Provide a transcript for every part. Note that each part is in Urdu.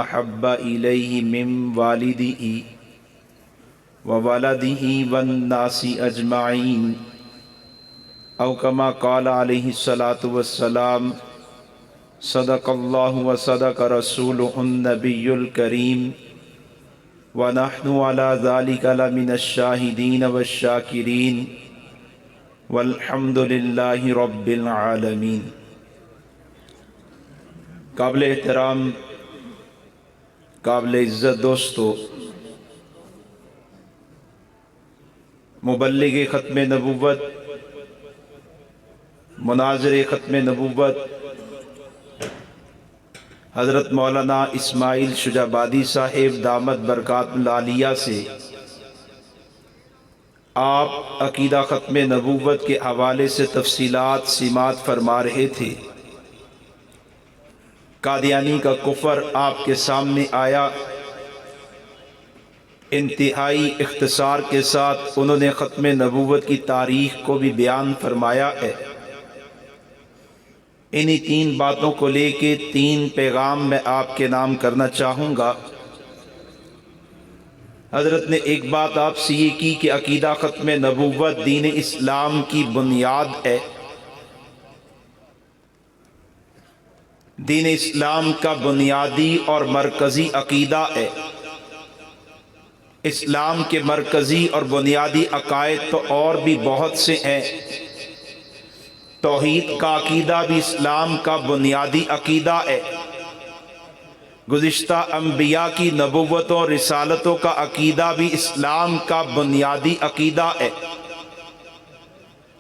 أحب إليه من والده وولده والناس أجمعين أو كما قال عليه الصلاة والسلام صدق الله وصدق رسوله النبي الكريم ونحن على ذلك لمن الشاهدين والشاكرين والحمد لله رب العالمين۔ قابل احترام، قابل عزت دوستو، مبلغ ختم نبوت، مناظر ختم نبوت حضرت مولانا اسماعیل شجابادی صاحب دامت برکات العالیہ سے آپ عقیدہ ختم نبوت کے حوالے سے تفصیلات سماعت فرما رہے تھے۔ قادیانی کا کفر آپ کے سامنے آیا، انتہائی اختصار کے ساتھ انہوں نے ختم نبوت کی تاریخ کو بھی بیان فرمایا ہے۔ انہی تین باتوں کو لے کے تین پیغام میں آپ کے نام کرنا چاہوں گا۔ حضرت نے ایک بات آپ سے یہ کی کہ عقیدہ ختم نبوت دین اسلام کی بنیاد ہے، دین اسلام کا بنیادی اور مرکزی عقیدہ ہے۔ اسلام کے مرکزی اور بنیادی عقائد تو اور بھی بہت سے ہیں۔ توحید کا عقیدہ بھی اسلام کا بنیادی عقیدہ ہے۔ گزشتہ انبیاء کی نبوتوں اور رسالتوں کا عقیدہ بھی اسلام کا بنیادی عقیدہ ہے۔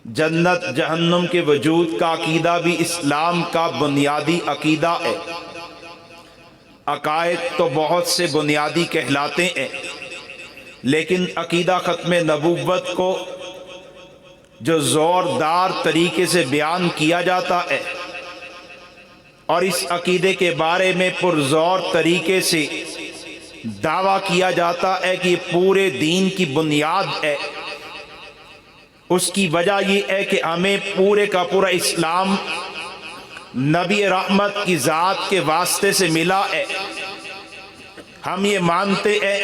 جنت جہنم کے وجود کا عقیدہ بھی اسلام کا بنیادی عقیدہ ہے۔ عقائد تو بہت سے بنیادی کہلاتے ہیں، لیکن عقیدہ ختم نبوت کو جو زوردار طریقے سے بیان کیا جاتا ہے اور اس عقیدے کے بارے میں پرزور طریقے سے دعویٰ کیا جاتا ہے کہ یہ پورے دین کی بنیاد ہے، اس کی وجہ یہ ہے کہ ہمیں پورے کا پورا اسلام نبی رحمت کی ذات کے واسطے سے ملا ہے۔ ہم یہ مانتے ہیں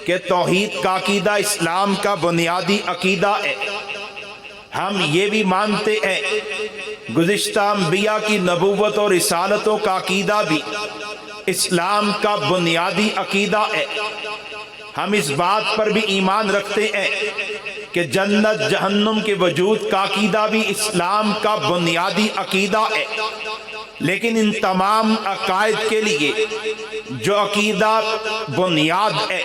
کہ توحید کا عقیدہ اسلام کا بنیادی عقیدہ ہے۔ ہم یہ بھی مانتے ہیں گزشتہ انبیاء کی نبوت اور رسالتوں کا عقیدہ بھی اسلام کا بنیادی عقیدہ ہے۔ ہم اس بات پر بھی ایمان رکھتے ہیں کہ جنت جہنم کے وجود کا عقیدہ بھی اسلام کا بنیادی عقیدہ ہے۔ لیکن ان تمام عقائد کے لیے جو عقیدہ بنیاد ہے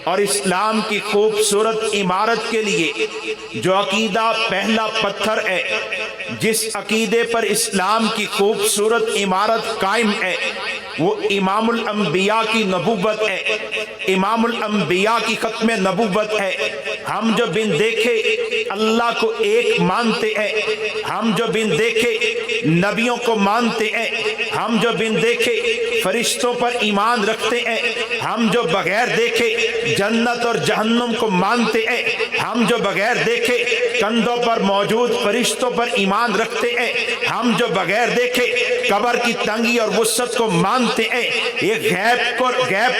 اور اسلام کی خوبصورت عمارت کے لیے جو عقیدہ پہلا پتھر ہے، جس عقیدے پر اسلام کی خوبصورت عمارت قائم ہے، وہ امام الانبیاء کی نبوت ہے، امام الانبیاء کی ختم نبوت ہے۔ ہم جو بن دیکھے اللہ کو ایک مانتے ہیں، ہم جو بن دیکھے نبیوں کو مانتے ہیں، ہم جو بن دیکھے فرشتوں پر ایمان رکھتے ہیں، ہم جو بغیر دیکھے جنت اور جہنم کو مانتے ہیں، ہم جو بغیر دیکھے کندھوں پر موجود فرشتوں پر ایمان رکھتے ہیں، ہم جو بغیر دیکھے قبر کی تنگی اور وسعت کو مانتے ہیں۔ یہ غیب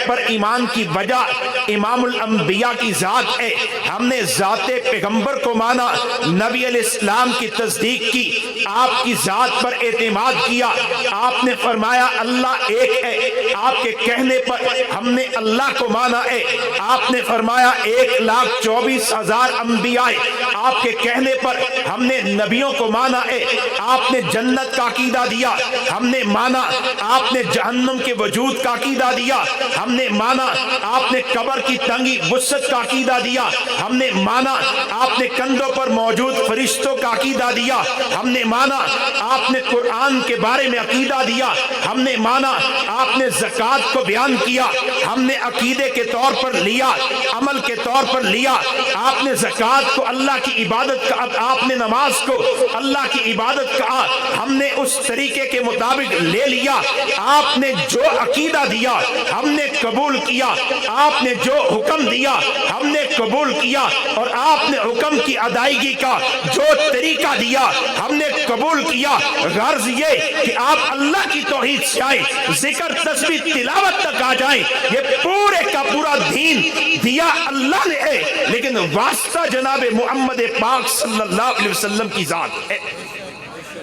پر ایمان کی وجہ امام الانبیاء کی ذات ہے۔ ہم نے ذات پیغمبر کو مانا، نبی علیہ السلام کی تصدیق کی، آپ کی ذات پر اعتماد کیا۔ آپ نے فرمایا اللہ ایک ہے، آپ کے کہنے پر ہم نے اللہ کو مانا ہے۔ آپ نے فرمایا 1,24,000 انبیاء، آپ کے کہنے پر ہم نے نبیوں کو مانا ہے۔ آپ نے جنت کا عقیدہ دیا، ہم نے مانا۔ آپ نے جہنم کے وجود کا عقیدہ دیا، ہم نے مانا۔ آپ نے قبر کی تنگی وسعت کا عقیدہ دیا، ہم نے مانا۔ آپ نے کندھوں پر موجود فرشتوں کا عقیدہ دیا، ہم نے مانا۔ آپ نے قرآن کے بارے میں عقیدہ دیا، ہم نے مانا۔ آپ نے زکوٰۃ کو بیان کیا، ہم نے عقیدے کے طور پر لیا، عمل کے طور پر لیا۔ آپ نے زکوٰۃ کو اللہ کی عبادت کا، آپ نے نماز کو اللہ کی عبادت کہا، ہم نے اس طریقے کے مطابق لے لیا۔ آپ نے جو عقیدہ دیا ہم نے قبول کیا، آپ نے جو حکم دیا ہم نے قبول کیا، اور آپ نے حکم کی ادائیگی کا جو طریقہ دیا ہم نے قبول کیا۔ غرض یہ کہ آپ اللہ کی توحید سے آئیں، ذکر تسبیح تلاوت تک آ جائیں۔ یہ پورے کا پورا دین دیا اللہ نے ہے، لیکن واسطہ جناب محمد پاک صلی اللہ علیہ وسلم کی ذات ہے،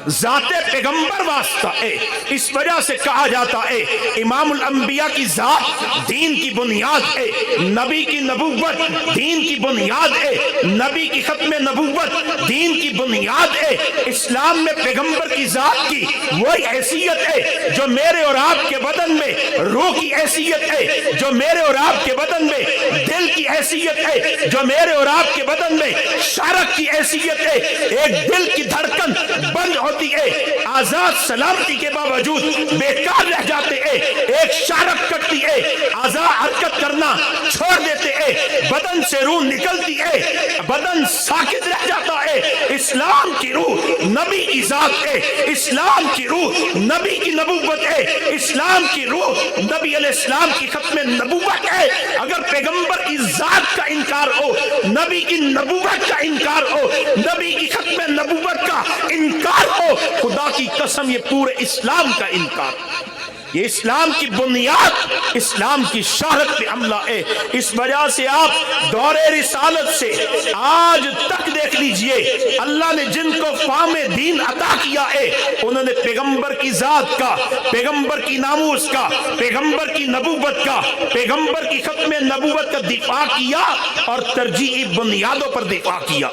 ذات پیغمبر واسطہ ہے۔ اس وجہ سے کہا جاتا ہے امام الانبیاء کی ذات دین کی بنیاد ہے، نبی کی نبوت دین کی بنیاد ہے، نبی کی ختم نبوت دین کی بنیاد ہے۔ اسلام میں پیغمبر کی ذات کی وہی حیثیت ہے جو میرے اور آپ کے بدن میں روح کی حیثیت ہے، جو میرے اور آپ کے بدن میں دل کی حیثیت ہے، جو میرے اور آپ کے بدن میں شارک کی حیثیت ہے۔ ایک دل کی دھڑکن بند ہوتی ہے، آزاد سلامتی کے باوجود بیکار رہ جاتے ہیں، ایک شارک کٹتی ہے، آزاد حرکت کرنا چھوڑ دیتے ہیں، بدن سے روح نکلتی ہے، بدن ساکت رہ جاتا ہے۔ اسلام کی روح نبی کی ذات ہے، اسلام کی روح نبی کی نبوت ہے، اسلام کی روح نبی علیہ السلام کی ختم نبوت ہے۔ اگر پیغمبر کی ذات کا انکار ہو، نبی کی نبوت کا انکار ہو، نبی کی ختم نبوت کا انکار ہو، خدا کی قسم یہ پورے اسلام کا انکار، یہ اسلام کی بنیاد، اسلام کی شہرت پہ حملہ ہے۔ اس وجہ سے آپ دور رسالت سے آج تک دیکھ لیجئے، اللہ نے جن کو فہم دین عطا کیا ہے انہوں نے پیغمبر کی ذات کا، پیغمبر کی ناموس کا، پیغمبر کی نبوت کا، پیغمبر کی ختم نبوت کا دفاع کیا، اور ترجیحی بنیادوں پر دفاع کیا،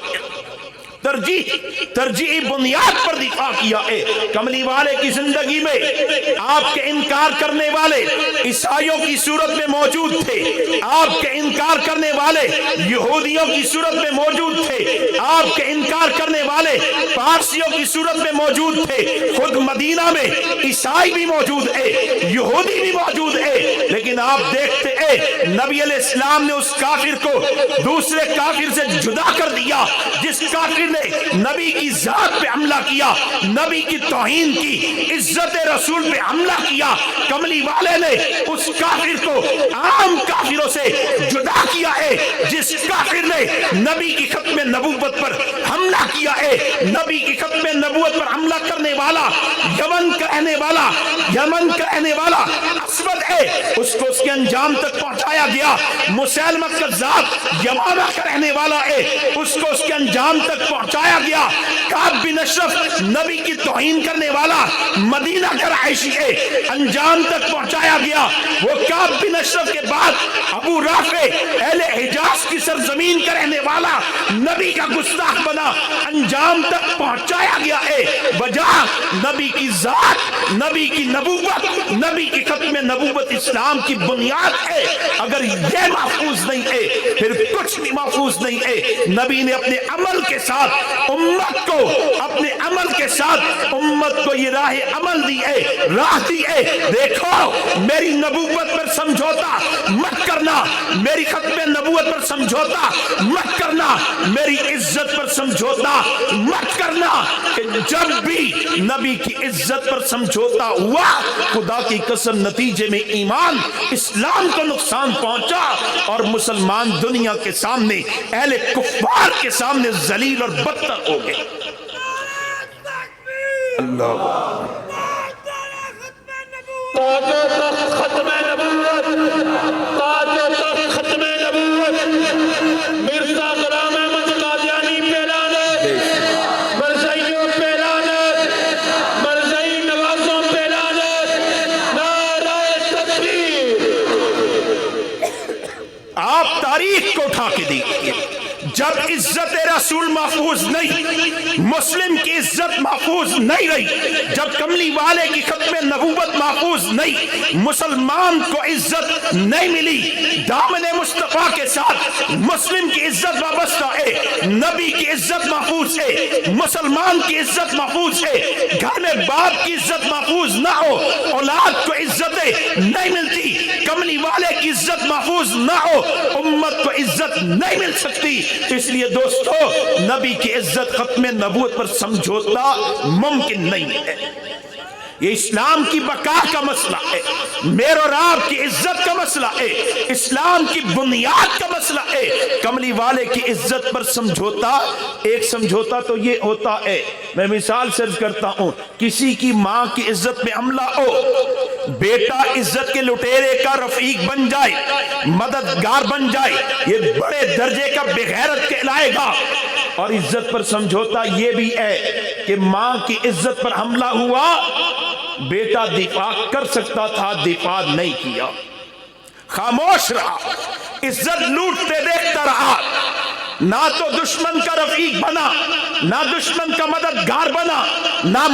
ترجیحی بنیاد پر دفاع کیا ہے۔ کملی والے کی زندگی میں آپ کے انکار کرنے والے عیسائیوں کی صورت میں موجود تھے، آپ کے انکار کرنے والے یہودیوں کی صورت میں موجود تھے، آپ کے انکار کرنے والے پارسیوں کی صورت میں موجود تھے۔ خود مدینہ میں عیسائی بھی موجود ہے، یہودی بھی موجود ہے، لیکن آپ دیکھتے ہیں نبی علیہ السلام نے اس کافر کو دوسرے کافر سے جدا کر دیا، جس کافر نے نبی کی ذات پہ حملہ کیا، نبی کی توہین کی، عزت رسول پہ حملہ کیا۔ کملی والے نے اس کافر کو عام کافروں سے جدا کیا ہے، جس کافر نے نبی کی ختم نبوت پر حملہ کیا ہے۔ نبی کی ختم نبوت پر حملہ کرنے والا یمن کا رہنے والا اسود ہے، اس کو اس کے انجام تک پہنچایا گیا۔ مسیلمہ کذاب یمامہ کا رہنے والا ہے، اس کو اس کے انجام تک پہنچایا گیا۔ کعب بن اشرف نبی کی توہین کرنے والا مدینہ کا رہائشی ہے، انجام تک پہنچایا گیا۔ وہ کعب بن اشرف کے بعد ابو رافع اہل حجاز کی سرزمین کا رہنے والا نبی کا گستاخ بنا، انجام تک پہنچایا گیا ہے۔ وجہ نبی کی ذات، نبی کی نبوت، نبی کی ختم نبوت اسلام کی بنیاد ہے۔ اگر یہ محفوظ نہیں ہے پھر کچھ بھی محفوظ نہیں ہے۔ نبی نے اپنے عمل کے ساتھ امت کو یہ راہ عمل دی ہے، راہ دی ہے۔ دیکھو میری نبوت پر سمجھوتا مت کرنا، میری ختم نبوت پر سمجھوتا مت کرنا، میری عزت پر سمجھوتا مت کرنا۔ کہ جب بھی نبی کی عزت پر سمجھوتا ہوا، خدا کی قسم نتیجے میں ایمان اسلام کو نقصان پہنچا، اور مسلمان دنیا کے سامنے، اہل کفار کے سامنے ذلیل اور بدتر ہو گئے۔ اللہ ختم نبوت، ختم نبوت، مرزا غلام احمد قادیانی پہ لعنت، مرزائیوں پہ لعنت، مرزائی نوازوں پہ لعنت، نعرہ تکبیر۔ آپ تاریخ کو اٹھا کے دیکھیے، جب عزت رسول محفوظ نہیں، مسلم کی عزت محفوظ نہیں رہی، جب کملی والے کی ختم نبوت محفوظ نہیں، مسلمان کو عزت نہیں ملی، دامن مصطفیٰ کے ساتھ مسلم کی عزت وابستہ ہے، نبی کی عزت محفوظ ہے، مسلمان کی عزت محفوظ ہے۔ گھر میں باپ کی عزت محفوظ نہ ہو، اولاد کو عزتیں نہیں ملتی، کملی والے کی عزت محفوظ نہ ہو امت کو عزت نہیں مل سکتی. اس لیے دوستو نبی کی عزت ختم نبوت پر سمجھوتا ممکن نہیں ہے. یہ اسلام کی بقا کا مسئلہ ہے, میرے اور آپ کی عزت کا مسئلہ ہے, اسلام کی بنیاد کا مسئلہ ہے. کملی والے کی عزت پر سمجھوتا, ایک سمجھوتا تو یہ ہوتا ہے, میں مثال سے عرض کرتا ہوں, کسی کی ماں کی عزت میں حملہ ہو, بیٹا عزت کے لٹیرے کا رفیق بن جائے, مددگار بن جائے, یہ بڑے درجے کا بغیرت کہلائے گا. اور عزت پر سمجھوتا یہ بھی ہے کہ ماں کی عزت پر حملہ ہوا, بیٹا دفاع کر سکتا تھا, دفاع نہیں کیا, خاموش رہا, عزت لوٹتے دیکھتا رہا, نہ تو دشمن کا رفیق بنا, نہ دشمن کا مددگار بنا, نہ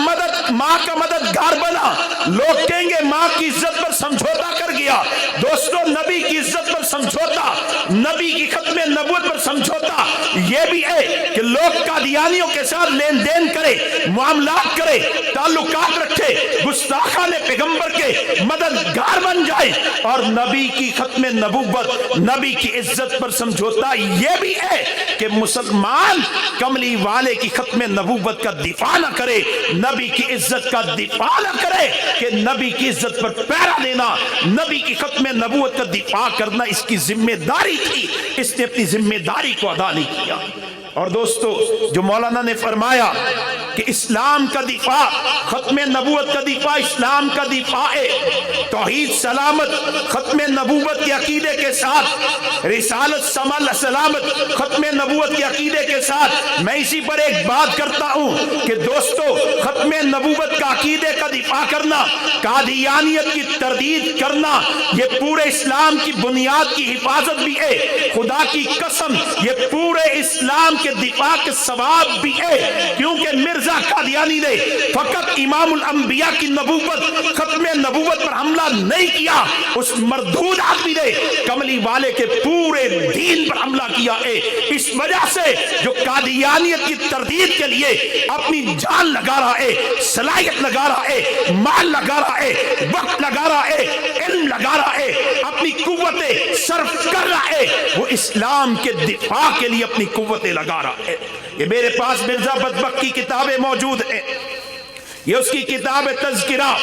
ماں کا مددگار بنا. لوگ کہیں گے ماں کی عزت پر سمجھوتا کر گیا. دوستو نبی کی عزت پر سمجھوتا, نبی کی ختم نبوت پر سمجھوتا یہ بھی ہے کہ لوگ قادیانیوں کے ساتھ لین دین کرے, معاملات کرے, تعلقات رکھے, گستاخان پیغمبر کے مددگار بن جائے. اور نبی کی ختم نبوت, نبی کی عزت پر سمجھوتا یہ بھی ہے کہ مسلمان کملی والے کی ختم نبوت کا دفاع نہ کرے, نبی کی عزت کا دفاع نہ کرے, کہ نبی کی عزت پر پہرا دینا, نبی کی ختم نبوت کا دفاع کرنا اس کی ذمہ داری تھی, اس نے اپنی ذمہ داری کو ادا نہیں کیا. اور دوستو جو مولانا نے فرمایا کہ اسلام کا دفاع, ختم نبوت کا دفاع اسلام کا دفاع ہے, توحید سلامت ختم نبوت کے عقیدے کے ساتھ, رسالت سلامت ختم نبوت کے عقیدے کے ساتھ. میں اسی پر ایک بات کرتا ہوں کہ دوستو ختم نبوت کا عقیدے کا دفاع کرنا, قادیانیت کی تردید کرنا, یہ پورے اسلام کی بنیاد کی حفاظت بھی ہے. خدا کی قسم یہ پورے اسلام کے دفاع کے ثواب بھی ہے, کیونکہ مرزا قادیانی نے فقط امام الانبیاء کی نبوت ختم نبوت پر حملہ نہیں کیا, اس مردود آدمی نے کملی والے کے پورے دین پر حملہ کیا ہے. اس وجہ سے جو قادیانیت کی تردید کے لیے اپنی جان لگا رہا ہے, صلاحیت لگا رہا ہے, مال لگا رہا ہے, وقت لگا رہا ہے, علم لگا رہا ہے, اپنی قوتیں صرف کر رہا ہے, وہ اسلام کے دفاع کے لیے اپنی قوتیں لگا رہا ہے. یہ میرے پاس مرزا بدبخت کی کتابیں موجود ہیں, یہ اس کی کتاب تذکرہ.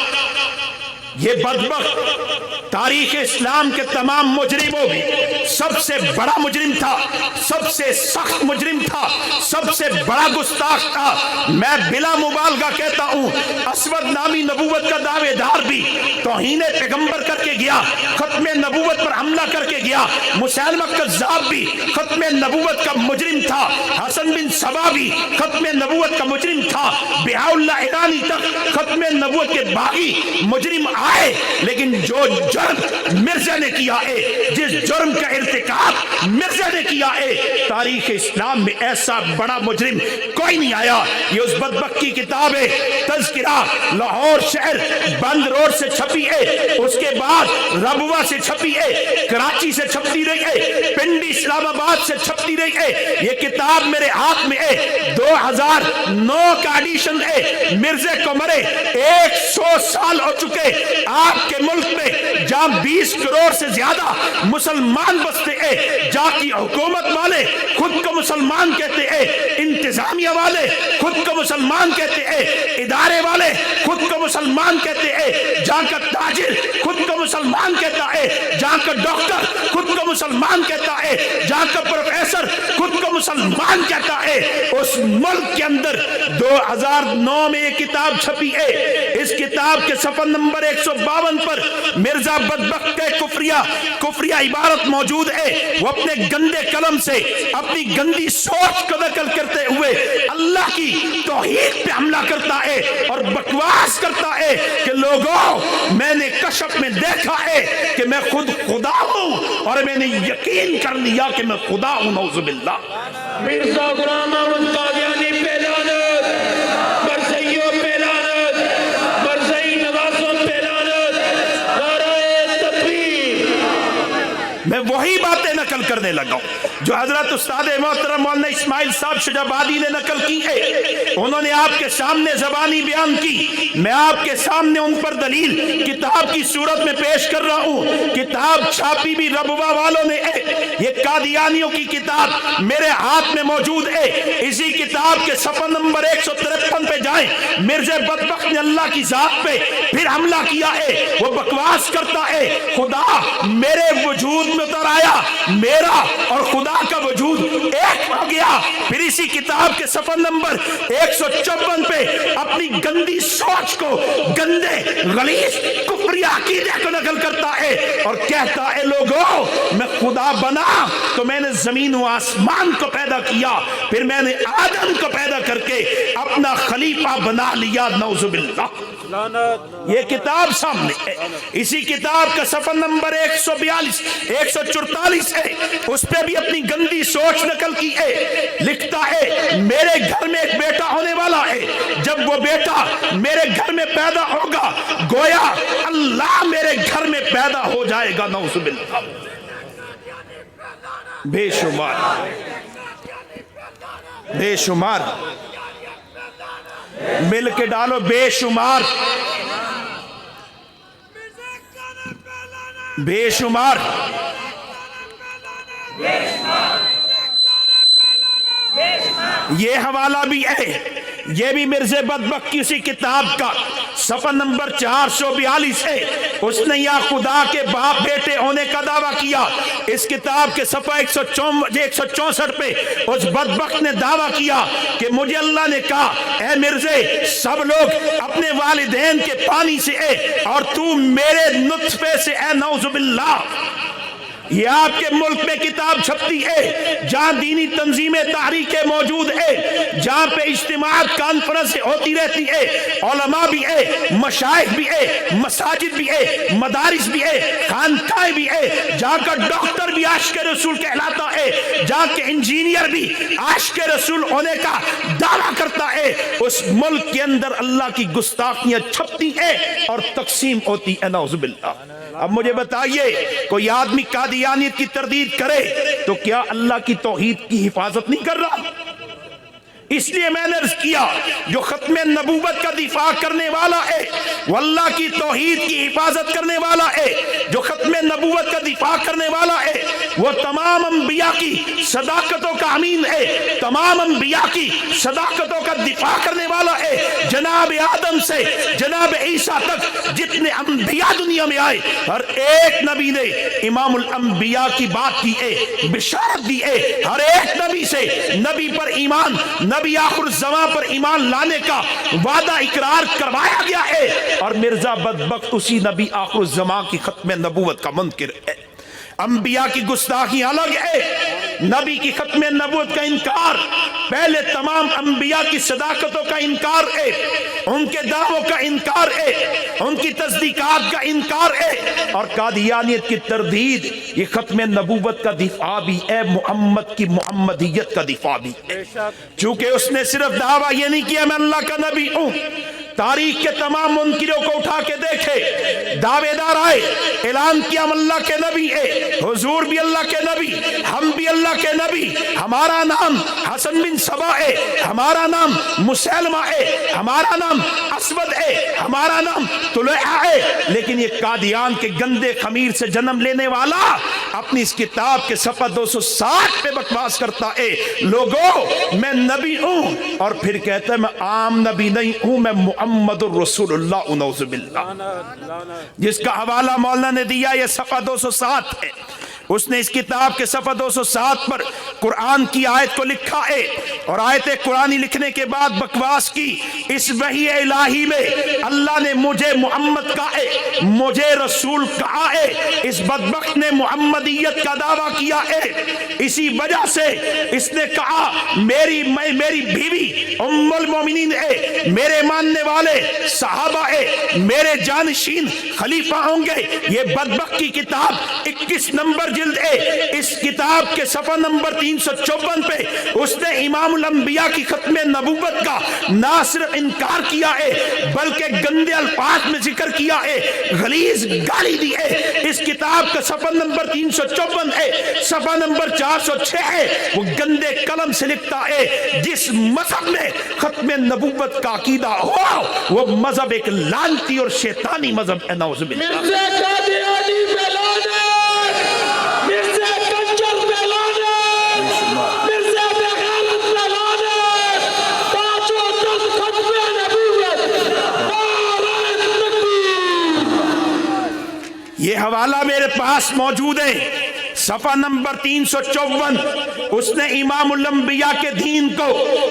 یہ بدبخت تاریخ اسلام کے تمام مجرموں میں سب سے بڑا مجرم تھا, سب سے سخت مجرم تھا, سب سے بڑا گستاخ تھا. میں بلا مبالغہ کہتا ہوں اسود نامی نبوت کا دعوے دار بھی توہین پیغمبر کر کے گیا, ختم نبوت پر حملہ کر کے گیا. مسیلمہ کذاب بھی ختم نبوت کا مجرم تھا, حسن بن سبا بھی ختم نبوت کا مجرم تھا, بہاء اللہ ایرانی تک ختم نبوت کے باغی مجرم آئے. لیکن جو جرم مرزا نے کیا ہے, جس جرم کا ارتکاب مرزا نے کیا ہے, تاریخ اسلام میں ایسا بڑا مجرم کوئی نہیں آیا. یہ اس بدبخت کی کتاب ہے تذکرہ, لاہور شہر بند روڈ سے چھپی ہے, اس کے بعد ربوہ سے چھپی ہے, کراچی سے چھپتی رہی ہے, پنڈی اسلام آباد سے چھپتی رہی ہے. یہ کتاب میرے ہاتھ میں ہے, 2009 کا ایڈیشن ہے. مرزا کو مرے 100 سال ہو چکے. آپ کے ملک میں جہاں 20 کروڑ سے زیادہ مسلمان بستے ہیں, جہاں کی حکومت والے خود کو مسلمان کہتے ہیں, انتظامیہ والے خود کو مسلمان کہتے ہیں, ادارے والے خود کو مسلمان کہتے ہیں, جہاں کا تاجر خود کو مسلمان کہتا ہے, جہاں کا ڈاکٹر خود کو مسلمان کہتا ہے, جہاں کا پروفیسر خود کو مسلمان کہتا ہے, اس ملک کے اندر 2009 میں یہ کتاب چھپی ہے. اس کتاب کے صفحہ نمبر 152 پر مرزا بدبخت کے کفریہ عبارت موجود ہے. وہ اپنے گندے قلم سے اپنی گندی سوچ کو نقل کرتے ہوئے اللہ کی توحید پہ حملہ کرتا ہے اور بکواس کرتا ہے کہ لوگوں میں نے کشف میں دیکھا ہے کہ میں خود خدا ہوں, اور میں نے یقین کر لیا کہ میں خدا ہوں. نعوذ باللہ. مرزا غلام احمد قادیانی پہ لعنت, مرزائیوں پہ لعنت, مرزائی نوازوں پہ لعنت, نعرہ تکبیر. میں وہی باتیں نقل کرنے لگا ہوں جو حضرت استاد محترم مولانا اسماعیل صاحب شجابادی نے نقل کی ہے. انہوں نے آپ کے سامنے زبانی بیان کی, میں آپ کے سامنے ان پر دلیل کتاب کی صورت میں پیش کر رہا ہوں. کتاب چھاپی بھی ربوہ والوں نے ہے, یہ قادیانیوں کی کتاب میرے ہاتھ میں موجود ہے. اسی کتاب کے صفحہ نمبر 153 پہ جائیں. مرزا بدبخت نے اللہ کی ذات پہ پھر حملہ کیا ہے, وہ بکواس کرتا ہے خدا میرے وجود میں اتر آیا, میرا اور خدا کا وجود ایک ہو گیا. پھر اسی کتاب کے صفحہ نمبر 154 پہ اپنی گندی سوچ کو, گندے غلیظ کفری عقیدے کو نقل کرتا ہے اور کہتا ہے لوگوں میں خدا بنا تو میں نے زمین و آسمان کو پیدا کیا, پھر میں نے آدم کو پیدا کر کے اپنا خلیفہ بنا لیا. نعوذ باللہ. یہ کتاب سامنے ہے. اسی کتاب کا صفحہ نمبر 142 144 ہے, اس پہ بھی اپنی گندی سوچ نقل کی ہے. لکھتا ہے میرے گھر میں ایک بیٹا ہونے والا ہے, جب وہ بیٹا میرے گھر میں پیدا ہوگا گویا اللہ میرے گھر میں پیدا ہو جائے گا. نعوذ باللہ. بے شمار بے شمار مل کے ڈالو, بے شمار بے شمار یہ حوالہ بھی ہے, یہ بھی مرزا بدبخت کی اسی کتاب کا صفحہ نمبر 442 ہے. اس نے یا خدا کے باپ بیٹے ہونے کا دعویٰ کیا. اس کتاب کے صفحہ 164 پہ اس بدبخت نے دعویٰ کیا کہ مجھے اللہ نے کہا اے مرزے سب لوگ اپنے والدین کے پانی سے اے اور تو میرے نطفے سے اے. نعوذ باللہ. یہ آپ کے ملک میں کتاب چھپتی ہے جہاں دینی تنظیمیں تحریکیں موجود ہے, جہاں پہ اجتماعات کانفرنس ہوتی رہتی ہے, علماء بھی ہے, مشائخ بھی ہے, مساجد بھی ہے, مدارس بھی ہے, خانقاہیں بھی ہے, جہاں کا ڈاکٹر بھی عاشق رسول کہلاتا ہے, جہاں کے انجینئر بھی عاشق رسول ہونے کا دعویٰ کرتا ہے. اس ملک کے اندر اللہ کی گستاخیاں چھپتی ہیں اور تقسیم ہوتی ہے. نعوذ باللہ. اب مجھے بتائیے کوئی آدمی قادیانیت کی تردید کرے تو کیا اللہ کی توحید کی حفاظت نہیں کر رہا؟ اس لیے میں نے عرض کیا جو ختم نبوت کا دفاع کرنے والا ہے وہ اللہ کی توحید کی حفاظت کرنے والا ہے. جو ختم نبوت کا دفاع کرنے والا ہے وہ تمام انبیاء کی صداقتوں کا امین ہے, تمام انبیاء کی صداقتوں کا دفاع کرنے والا ہے. جناب آدم سے جناب عیسیٰ تک جتنے انبیاء دنیا میں آئے ہر ایک نبی نے امام الانبیاء کی بات کی ہے, بشارت دی ہے. ہر ایک نبی سے نبی پر ایمان, نبی آخر الزمان پر ایمان لانے کا وعدہ اقرار کروایا گیا ہے. اور مرزا بدبخت اسی نبی آخر الزمان کی ختم نبوت کا منکر ہے. انبیاء کی گستاخی الگ ہے, نبی کی ختم نبوت کا انکار, پہلے تمام انبیاء کی صداقتوں کا انکار ہے, ان کے دعووں کا انکار ہے, ان کی تصدیقات کا انکار ہے. اور قادیانیت کی تردید یہ ختم نبوت کا دفاع بھی ہے, محمد کی محمدیت کا دفاع بھی ہے. چونکہ اس نے صرف دعویٰ یہ نہیں کیا میں اللہ کا نبی ہوں, تاریخ کے تمام منکروں کو اٹھا کے دیکھے, دعوے دار آئے اعلان کیا ہم اللہ کے نبی ہے, حضور بھی اللہ کے نبی, ہم بھی اللہ کے نبی, ہمارا نام حسن بن سبا ہے, ہمارا نام مسلمہ ہے, ہمارا نام اسود ہے, ہمارا نام طلحہ ہے. لیکن یہ قادیان کے گندے خمیر سے جنم لینے والا اپنی اس کتاب کے صفحہ 260 پہ بکواس کرتا ہے لوگوں میں نبی ہوں, اور پھر کہتا ہے میں عام نبی نہیں ہوں, میں محمد الرسول اللہ. نعوذ باللہ. جس کا حوالہ مولانا نے دیا یہ صفحہ 207 ہے. اس نے اس کتاب کے صفحہ 207 پر قرآن کی آیت کو لکھا ہے اور آیت قرآنی لکھنے کے بعد بکواس کی. اس وحی الہی میں اللہ نے مجھے محمد کہا ہے, مجھے رسول کہا ہے. اس بدبخت نے محمدیت کا دعویٰ کیا ہے, اسی وجہ سے اس نے کہا میری بیوی ام المومنین ہے, میرے ماننے والے صحابہ ہے, میرے جانشین خلیفہ ہوں گے. یہ بدبخت کی کتاب 21 نمبر جلد اس کتاب کے صفحہ نمبر 354 پہ اس نے امام الانبیاء کی ختم نبوت کا نہ صرف انکار کیا ہے بلکہ گندے الفاظ میں ذکر کیا ہے، غلیظ گالی دی ہے۔ اس کتاب کا صفحہ نمبر 354 ہے، صفحہ نمبر 406 ہے، وہ گندے قلم سے لکھتا ہے جس مذہب میں ختم نبوت کا عقیدہ ہو وہ مذہب ایک لعنتی اور شیطانی مذہب ہے، نعوذ باللہ۔ مرزا قادیانی پہ لعنت، مرزا کنجر پہ لعنت، مرزا بغیرت پہ لعنت، پانچوں دس ختم نبوت، نعرہ تکبیر۔ یہ حوالہ میرے پاس موجود ہے، صفحہ نمبر 354۔ اس نے امام الانبیاء کے دین کو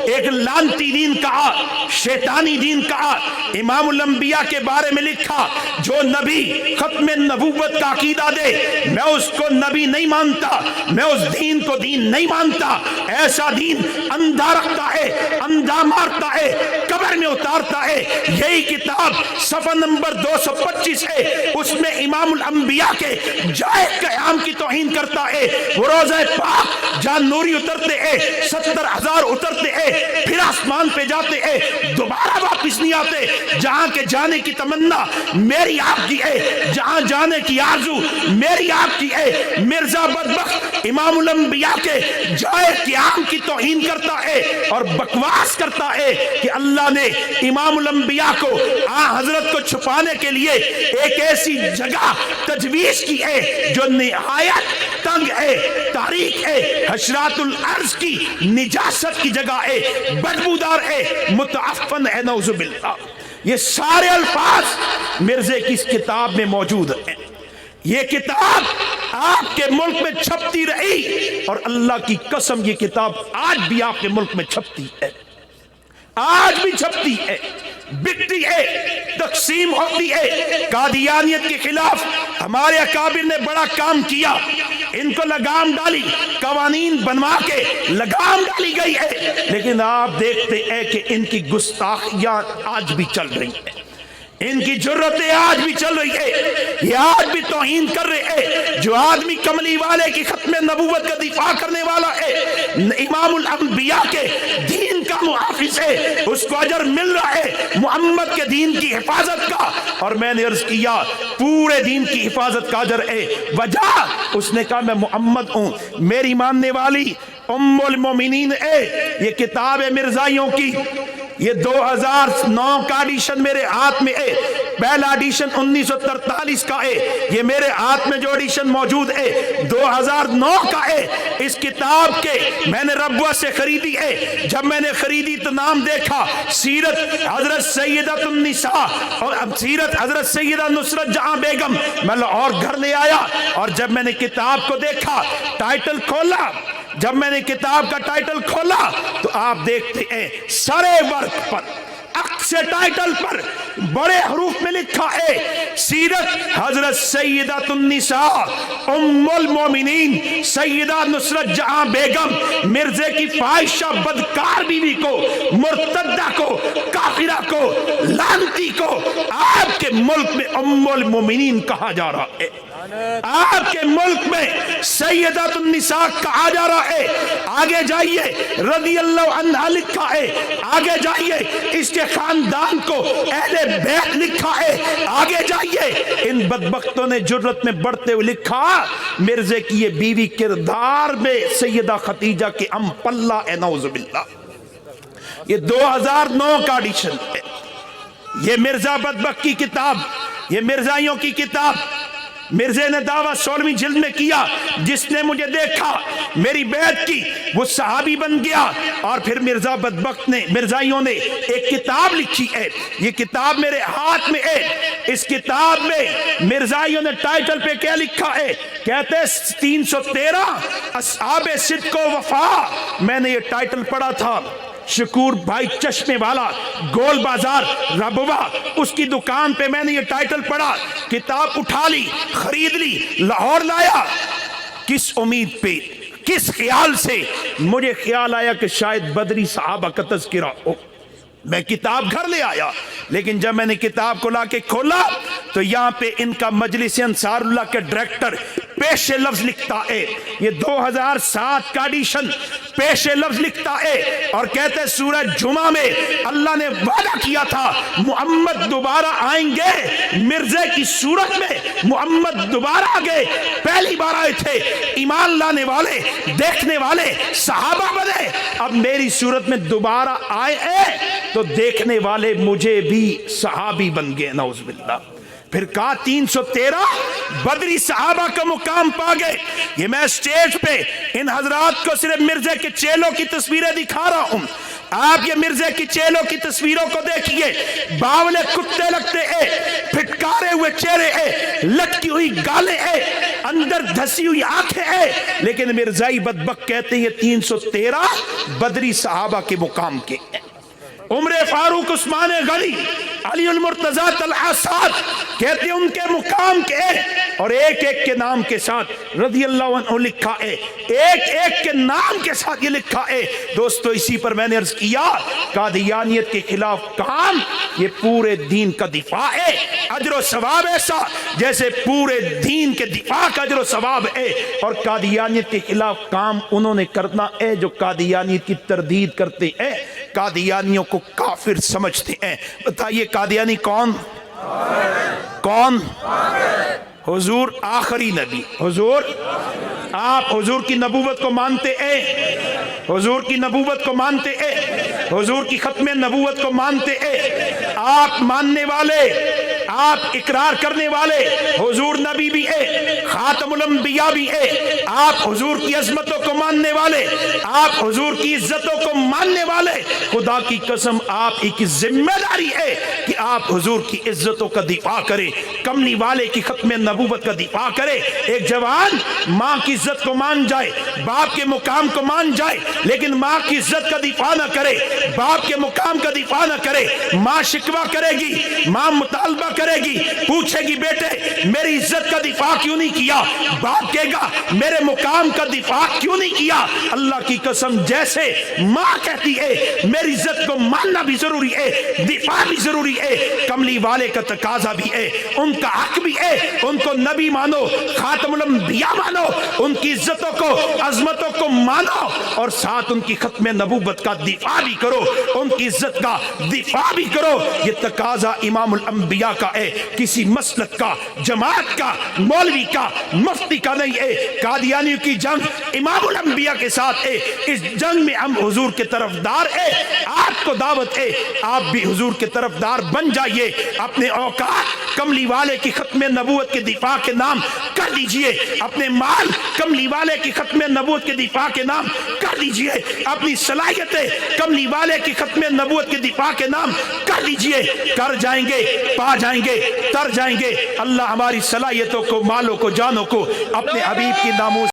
ایک لعنتی دین کہا، شیطانی دین کہا۔ امام الانبیاء کے بارے میں لکھا جو نبی ختم نبوت کا عقیدہ دے میں اس کو نبی نہیں مانتا، میں اس دین کو دین نہیں مانتا، ایسا دین اندھا رکھتا ہے، اندھا مارتا ہے، قبر میں اتارتا ہے۔ یہی کتاب صفحہ نمبر 225 ہے، اس میں امام الانبیاء کے جائے قیام کی توہین کرتا ہے۔ وہ روزہ پاک جہاں نوری اترتے ہیں 70,000 اترتے ہیں، پھر آسمان پہ جاتے ہیں، دوبارہ واپس نہیں آتے، جہاں کے جانے کی تمنا میری آپ کی ہے، جہاں جانے کی آرزو میری آپ کی ہے۔ مرزا بدبخت امام الانبیاء کے جائے قیام کی توہین کرتا ہے اور بکواس کرتا ہے کہ اللہ نے امام الانبیاء کو حضرت کو چھپانے کے لیے ایک ایسی جگہ تجویز کی ہے جو نہایت تنگ ہے، تاریخ ہے، حشرات الارض کی نجاست کی جگہ ہے، بدبودار ہے، متعفن ہے، نعوذ باللہ۔ یہ سارے الفاظ مرزے کی اس کتاب میں موجود ہیں۔ یہ کتاب آپ کے ملک میں چھپتی رہی اور اللہ کی قسم یہ کتاب آج بھی آپ کے ملک میں چھپتی ہے، آج بھی چھپتی ہے، بکتی ہے، تقسیم ہوتی ہے۔ قادیانیت کے خلاف ہمارے اکابر نے بڑا کام کیا، ان کو لگام ڈالی، قوانین بنوا کے لگام ڈالی گئی ہے، لیکن آپ دیکھتے ہیں کہ ان کی گستاخیاں آج بھی چل رہی ہیں، ان کی جرتیں آج بھی چل رہی ہے، یہ آج بھی توہین کر رہے ہیں۔ جو آدمی کملی والے کی ختم نبوت کا دفاع کرنے والا ہے، امام الانبیاء کے دین کا محافظ ہے، اس کو اجر مل رہا ہے محمد کے دین کی حفاظت کا، اور میں نے عرض کیا پورے دین کی حفاظت کا اجر ہے۔ وجہ اس نے کہا میں محمد ہوں، میری ماننے والی ام المومنین ہے۔ یہ کتاب ہے مرزائیوں کی، یہ 2009 کا ایڈیشن میرے ہاتھ میں ہے، پہلا ایڈیشن 1943 کا ہے، یہ میرے ہاتھ میں جو ایڈیشن موجود ہے 2009 کا ہے۔ اس کتاب کے میں نے ربوہ سے خریدی ہے، جب میں نے خریدی تو نام دیکھا سیرت حضرت سیدۃ النساء اور سیرت حضرت سیدہ نصرت جہاں بیگم۔ میں لاہور گھر لے آیا اور جب میں نے کتاب کو دیکھا، ٹائٹل کھولا، جب میں نے کتاب کا ٹائٹل کھولا تو آپ دیکھتے ہیں سرے ورق پر، اکثر ٹائٹل پر بڑے حروف میں لکھا ہے سیرت حضرت سیدۃ النساء ام المومنین سیدہ نصرت جہاں بیگم، مرزے کی فاحشہ بدکار بیوی کو، مرتدہ کو، کافرہ کو، لعنتی کو آپ کے ملک میں ام المومنین کہا جا رہا ہے، آپ کے ملک میں سیدۃ النساء کہا جا رہا ہے۔ آگے جائیے رضی اللہ عنہ لکھا ہے، آگے جائیے اس کے خاندان کو اہل بیت لکھا ہے، آگے جائیے ان بدبختوں نے جرت میں بڑھتے ہوئے لکھا مرزے کی یہ بیوی کردار میں سیدہ خدیجہ کے ام پلہ ہے، نعوذ باللہ۔ یہ 2009 کا ایڈیشن ہے، یہ مرزا بدبخت کی کتاب، یہ مرزائیوں کی کتاب۔ مرزے نے دعویٰ 16ویں جلد میں کیا، جس نے مجھے دیکھا میری بیعت کی وہ صحابی بن گیا، اور پھر مرزا بدبخت نے، مرزائیوں نے ایک کتاب لکھی ہے، یہ کتاب میرے ہاتھ میں ہے۔ اس کتاب میں مرزائیوں نے ٹائٹل پہ کیا لکھا ہے، کہتے ہیں 313 اصحاب صدق و وفا۔ میں نے یہ ٹائٹل پڑھا تھا، شکور بھائی چشمے والا گول بازار ربوہ، اس کی دکان پہ میں نے یہ ٹائٹل پڑھا، کتاب اٹھا لی، خرید لی، لاہور لایا۔ کس امید پہ، کس خیال سے؟ مجھے خیال آیا کہ شاید بدری صحابہ کا تذکرہ ہو، میں کتاب گھر لے آیا، لیکن جب میں نے کتاب کو لا کے کھولا تو یہاں پہ ان کا مجلس انصار اللہ کے ڈائریکٹر پیش لفظ لکھتا ہے، یہ 2007 کا ایڈیشن پیش لفظ لکھتا ہے اور کہتے ہیں سورہ جمعہ میں اللہ نے وعدہ کیا تھا محمد دوبارہ آئیں گے، مرزے کی صورت میں محمد دوبارہ آگے، پہلی بار آئے تھے ایمان لانے والے، دیکھنے والے صحابہ بنے، اب میری صورت میں دوبارہ آئے ہیں تو دیکھنے والے مجھے بھی صحابی بن گئے، نعوذ باللہ۔ پھر کہا 313 بدری صحابہ کا مقام پا گئے۔ یہ میں سٹیج پہ ان حضرات کو صرف مرزے کے چیلوں کی تصویریں دکھا رہا ہوں، آپ یہ مرزے کی چیلوں کی تصویروں کو دیکھیے، باولے کتے لگتے ہیں، پھٹکارے ہوئے چہرے ہیں، لٹکی ہوئی گالیں ہیں، اندر دھسی ہوئی آنکھیں ہیں، لیکن مرزائی بدبخت کہتے ہیں یہ 313 بدری صحابہ کے مقام کے ہیں۔ عمر فاروق، عثمان غنی، علی المرتضیٰ، طلحہ، سعد کہتے ہیں ان کے مقام کے، اور ایک ایک کے نام کے ساتھ رضی اللہ عنہ لکھا ہے، ایک ایک کے نام کے ساتھ یہ لکھا ہے۔ دوستو اسی پر میں نے عرض کیا قادیانیت کے خلاف کام یہ پورے دین کا دفاع ہے، اجر و ثواب ایسا جیسے پورے دین کے دفاع کا اجر و ثواب ہے، اور قادیانیت کے خلاف کام انہوں نے کرنا ہے جو قادیانیت کی تردید کرتے ہیں، قادیانیوں کو کافر سمجھتے ہیں۔ بتائیے قادیانی کون؟ کون؟ حضور آخری نبی، حضور آپ حضور کی نبوت کو مانتے ہیں، حضور کی نبوت کو مانتے ہیں، حضور کی ختم نبوت کو مانتے ہیں، آپ ماننے والے، آپ اقرار کرنے والے حضور نبی بھی ہے، خاتم الانبیاء بھی ہے، آپ حضور کی عظمتوں کو ماننے والے، آپ حضور کی عزتوں کو ماننے والے، خدا کی قسم آپ ہی کی ذمہ داری ہے کہ آپ حضور کی عزتوں کا دفاع کریں، کملی والے کی ختم نبوت کا دفاع کرے۔ ایک جوان ماں کی عزت کو مان جائے، باپ کے مقام کو مان جائے، لیکن ماں کی عزت کا دفاع نہ کرے، باپ کے مقام کا دفاع نہ کرے، ماں شکوہ کرے گی، ماں مطالبہ کرے گی، پوچھے گی بیٹے میری عزت کا دفاع کیوں نہیں کیا، باپ کہے گا میرے مقام کا دفاع کیوں نہیں کیا۔ اللہ کی قسم جیسے ماں کہتی ہے میری عزت کو ماننا بھی ضروری ہے، دفاع بھی ضروری ہے، کملی والے کا تقاضا بھی ہے، ان کا حق بھی ہے، ان کو نبی مانو، خاتم الانبیاء مانو، ان کی عزتوں کو عظمتوں کو مانو، اور ساتھ ان کی ختم نبوت کا دفاع بھی کرو، ان کی عزت کا دفاع بھی کرو۔ یہ تقاضا امام الانبیاء کا ہے، کسی مسلک کا، جماعت کا، مولوی کا، مفتی کا نہیں ہے۔ قادیانیوں کی جنگ امام الانبیاء کے ساتھ ہے، اس جنگ میں ہم حضور کے طرفدار ہیں، آپ کو دعوت ہے آپ بھی حضور کے طرفدار بن جائیے، اپنے اوقات کملی والے کی ختم نبوت کے دفاع کے نام کر دیجئے، اپنے مال کملی والے کی ختم نبوت کے دفاع کے نام کر دیجئے، اپنی صلاحیتیں کملی والے کی ختم نبوت کے دفاع کے نام کر دیجئے، کر جائیں گے، پا جائیں گے، تر جائیں گے۔ اللہ ہماری صلاحیتوں کو، مالوں کو، جانوں کو اپنے حبیب کی ناموس